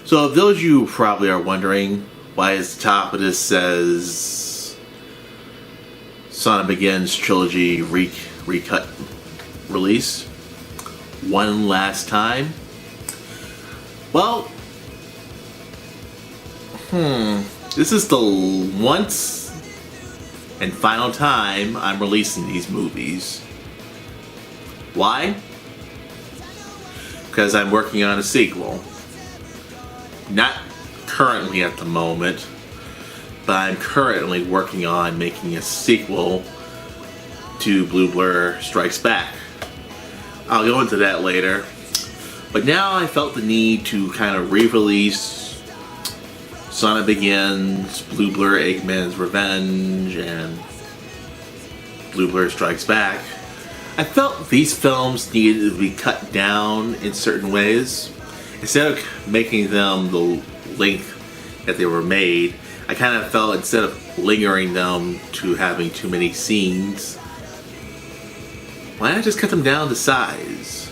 So those of you probably are wondering why at the top of this says Sonic Begins Trilogy Recut release one last time. Well, this is the once and final time I'm releasing these movies. Why? Because I'm working on a sequel. Not currently at the moment, but I'm currently working on making a sequel to Blue Blur Strikes Back. I'll go into that later. But now I felt the need to kind of re-release Sonic Begins, Blue Blur Eggman's Revenge, and Blue Blur Strikes Back. I felt these films needed to be cut down in certain ways. Instead of making them the length that they were made, I kind of felt instead of lingering them to having too many scenes, why not just cut them down to size?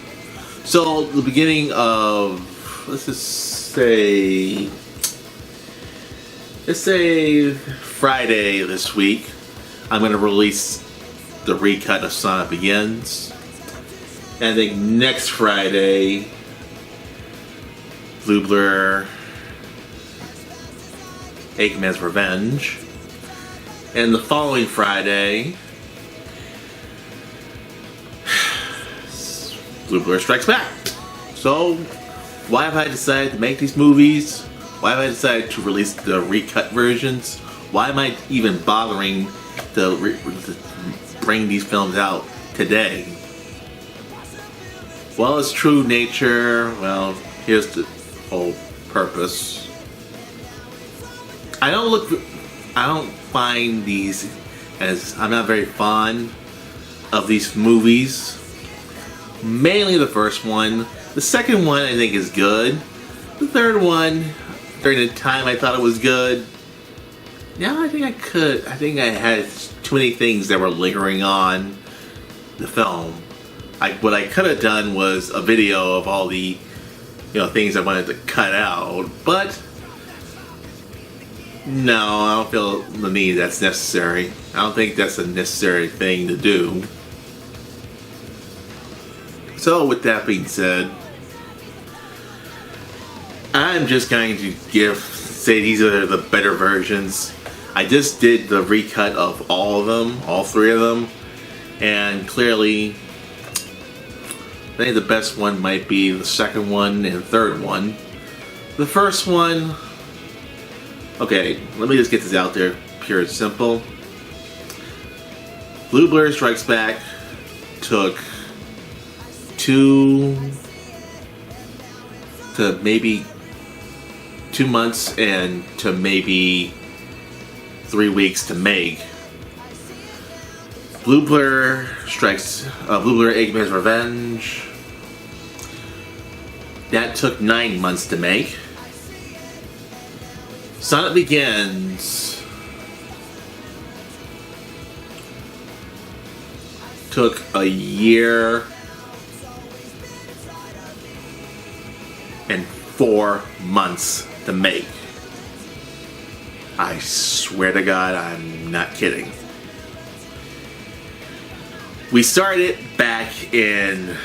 So the beginning of, let's say Friday this week, I'm going to release the recut of Sonic Begins. And I think next Friday, Blue Blur Eggman's Revenge. And the following Friday, Blue Blur Strikes Back. So, why have I decided to make these movies? Why have I decided to release the recut versions? Why am I even bothering to bring these films out today? Well, it's true nature. Well, here's the whole purpose. I don't find these as, I'm not very fond of these movies. Mainly the first one. The second one I think is good. The third one, during the time I thought it was good. Now I think I had too many things that were lingering on the film. What I could have done was a video of all the things I wanted to cut out, but no, I don't feel the need that's necessary. I don't think that's a necessary thing to do. So with that being said, I'm just going to say these are the better versions. I just did the recut of all of them, all three of them, and clearly I think the best one might be the second one and third one. The first one, okay, let me just get this out there, pure and simple. Blue Blur Strikes Back took 2 to maybe 2 months and to maybe 3 weeks to make. Blue Blur Eggman's Revenge, that took 9 months to make. Sonic Begins took a year and 4 months to make. I swear to God, I'm not kidding. We started back in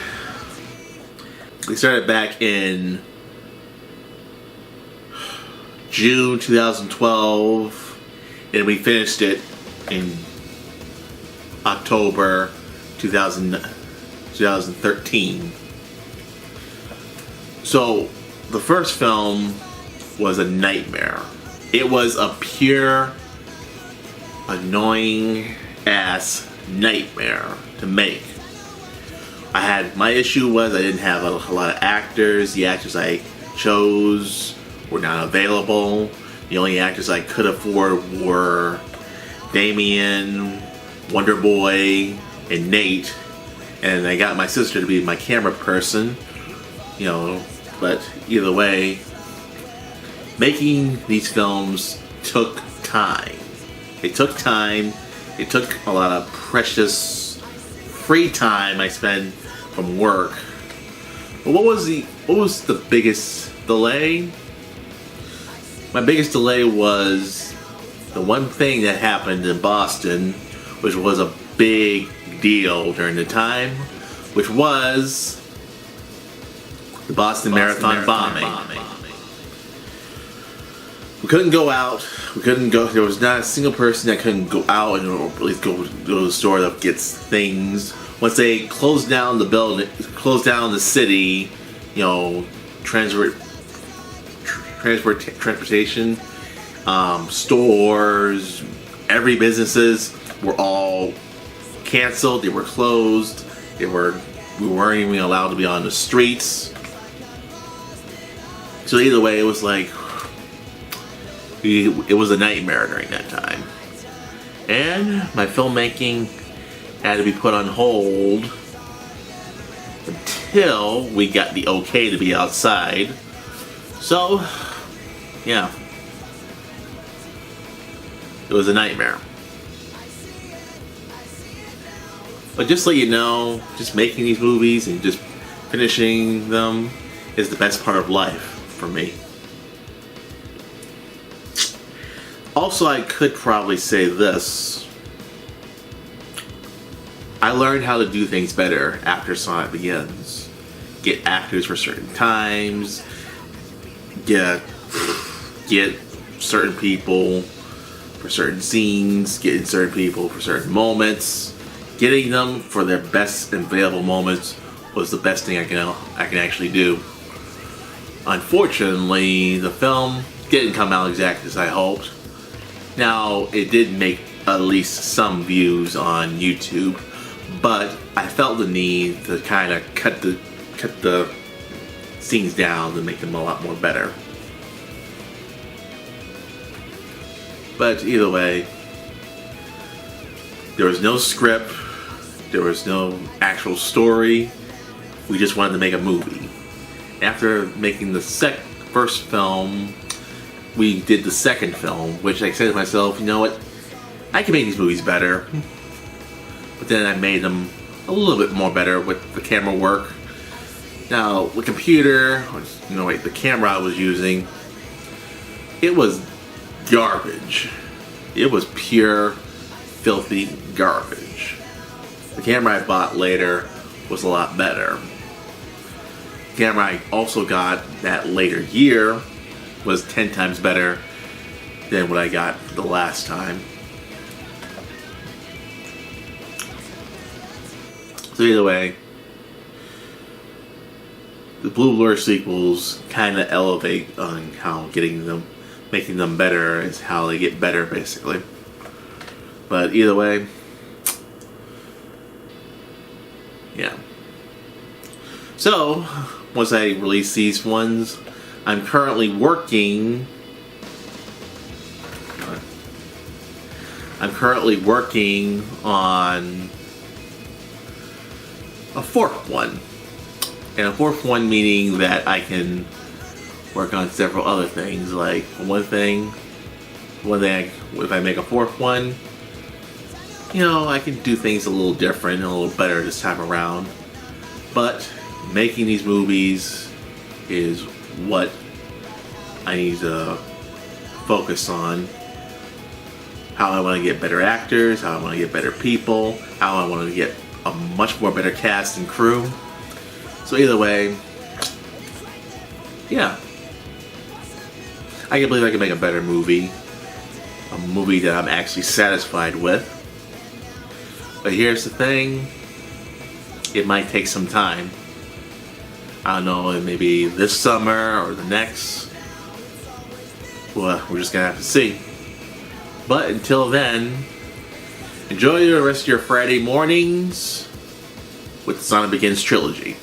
June 2012, and we finished it in October 2013. So the first film was a nightmare. It was a pure, annoying ass nightmare to make. My issue was I didn't have a lot of actors. The actors I chose were not available. The only actors I could afford were Damien, Wonder Boy, and Nate. And I got my sister to be my camera person. But either way, making these films took time. It took time. It took a lot of precious free time I spent from work. But what was the biggest delay? My biggest delay was the one thing that happened in Boston, which was a big deal during the time, which was the Boston Marathon bombing. We couldn't go out. We couldn't go. There was not a single person that couldn't go out and or at least go to the store that gets things. Once they closed down the building, closed down the city, you know, transportation, stores, every businesses were all canceled. They were closed. We weren't even allowed to be on the streets. So either way, it was like it was a nightmare during that time, and my filmmaking had to be put on hold until we got the okay to be outside. So, yeah, it was a nightmare. But just so you know, just making these movies and just finishing them is the best part of life for me. Also, I could probably say this. I learned how to do things better after Sonic Begins. Get actors for certain times. Get certain people for certain scenes. Getting certain people for certain moments. Getting them for their best and available moments was the best thing I can actually do. Unfortunately, the film didn't come out exactly as I hoped. Now, it did make at least some views on YouTube, but I felt the need to kind of cut the scenes down to make them a lot more better. But either way, there was no script, there was no actual story. We just wanted to make a movie. After making the first film, we did the second film, which I said to myself, you know what, I can make these movies better. But then I made them a little bit more better with the camera work. Now, the computer, the camera I was using, it was garbage. It was pure, filthy garbage. The camera I bought later was a lot better. The camera I also got that later year was 10 times better than what I got the last time. So either way, the Blue Blur sequels kind of elevate on how making them better is how they get better, basically. But either way, yeah. So, once I release these ones, I'm currently working on a fourth one. And a fourth one meaning that I can work on several other things. Like one thing, if I make a fourth one, I can do things a little different and a little better this time around. But making these movies is what I need to focus on. How I want to get better actors, how I want to get better people, how I want to get a much more better cast and crew. So either way, yeah, I can believe I can make a better movie. A movie that I'm actually satisfied with. But here's the thing, it might take some time. I don't know, maybe this summer or the next. Well, we're just gonna have to see. But until then, enjoy the rest of your Friday mornings with the Sonic Begins trilogy.